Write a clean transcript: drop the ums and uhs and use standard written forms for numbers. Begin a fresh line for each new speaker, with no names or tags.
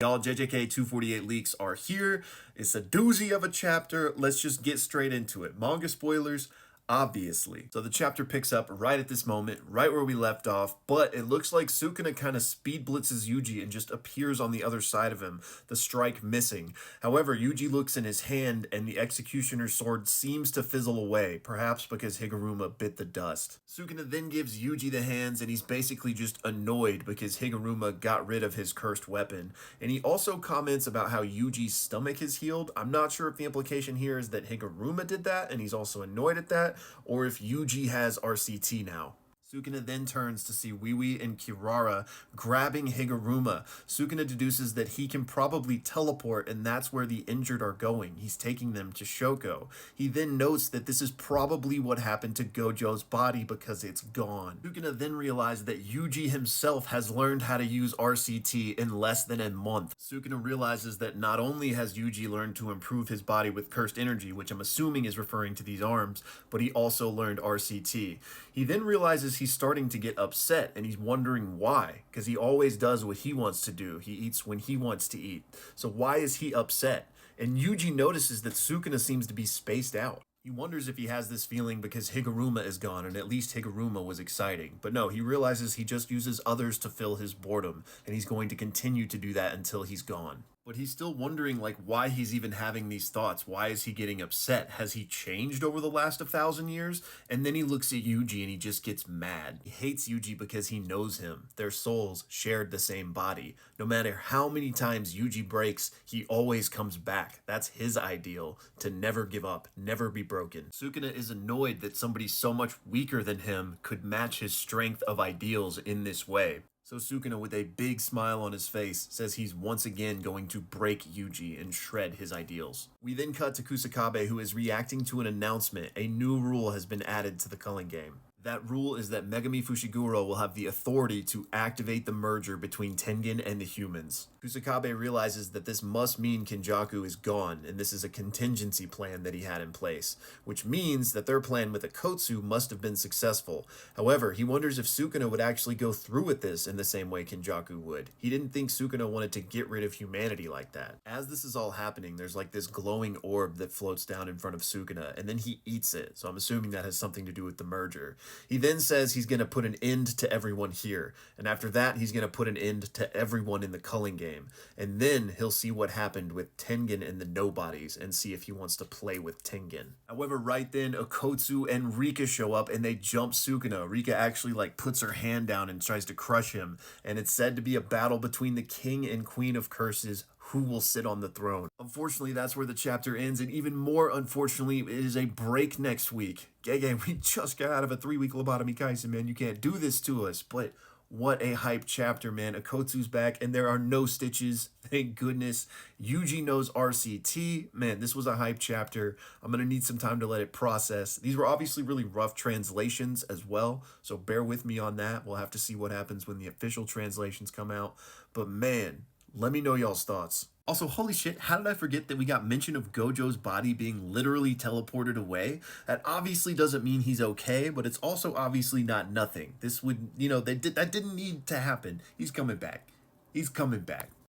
Y'all, JJK 248 leaks are here. It's a doozy of a chapter. Let's just get straight into it. Manga spoilers, obviously. So the chapter picks up right at this moment, right where we left off, but it looks like Sukuna kind of speed blitzes Yuji and just appears on the other side of him, the strike missing. However, Yuji looks in his hand and the executioner's sword seems to fizzle away, perhaps because Higuruma bit the dust. Sukuna then gives Yuji the hands and he's basically just annoyed because Higuruma got rid of his cursed weapon. And he also comments about how Yuji's stomach is healed. I'm not sure if the implication here is that Higuruma did that and he's also annoyed at that, or if Yuji has RCT now. Sukuna then turns to see Wiwi and Kirara grabbing Higuruma. Sukuna deduces that he can probably teleport and that's where the injured are going. He's taking them to Shoko. He then notes that this is probably what happened to Gojo's body because it's gone. Sukuna then realizes that Yuji himself has learned how to use RCT in less than a month. Sukuna realizes that not only has Yuji learned to improve his body with cursed energy, which I'm assuming is referring to these arms, but he also learned RCT. He then realizes he's starting to get upset and he's wondering why, because he always does what he wants to do. He eats when he wants to eat. So why is he upset? And Yuji notices that Sukuna seems to be spaced out. He wonders if he has this feeling because Higuruma is gone, and at least Higuruma was exciting. But no, he realizes he just uses others to fill his boredom, and he's going to continue to do that until he's gone. But he's still wondering why he's even having these thoughts. Why is he getting upset? Has he changed over the last 1,000 years? And then he looks at Yuji and he just gets mad. He hates Yuji because he knows him. Their souls shared the same body. No matter how many times Yuji breaks, he always comes back. That's his ideal, to never give up, never be broken. Sukuna is annoyed that somebody so much weaker than him could match his strength of ideals in this way. So Sukuna, with a big smile on his face, says he's once again going to break Yuji and shred his ideals. We then cut to Kusakabe, who is reacting to an announcement. A new rule has been added to the culling game. That rule is that Megami Fushiguro will have the authority to activate the merger between Tengen and the humans. Kusakabe realizes that this must mean Kenjaku is gone, and this is a contingency plan that he had in place, which means that their plan with Akotsu must have been successful. However, he wonders if Sukuna would actually go through with this in the same way Kenjaku would. He didn't think Sukuna wanted to get rid of humanity like that. As this is all happening, there's this glowing orb that floats down in front of Sukuna, and then he eats it, so I'm assuming that has something to do with the merger. He then says he's going to put an end to everyone here, and after that he's going to put an end to everyone in the culling game, and then he'll see what happened with Tengen and the Nobodies and see if he wants to play with Tengen. However, right then Akotsu and Rika show up and they jump Sukuna. Rika actually puts her hand down and tries to crush him, and it's said to be a battle between the king and queen of curses who will sit on the throne. Unfortunately, that's where the chapter ends, and even more unfortunately, it is a break next week. Gege, we just got out of a 3-week lobotomy, Kaisen, man. You can't do this to us, but what a hype chapter, man. Akotsu's back, and there are no stitches. Thank goodness. Yuji knows RCT. Man, this was a hype chapter. I'm going to need some time to let it process. These were obviously really rough translations as well, so bear with me on that. We'll have to see what happens when the official translations come out. But man, let me know y'all's thoughts. Also, holy shit, how did I forget that we got mention of Gojo's body being literally teleported away? That obviously doesn't mean he's okay, but it's also obviously not nothing. This would, that didn't need to happen. He's coming back. He's coming back.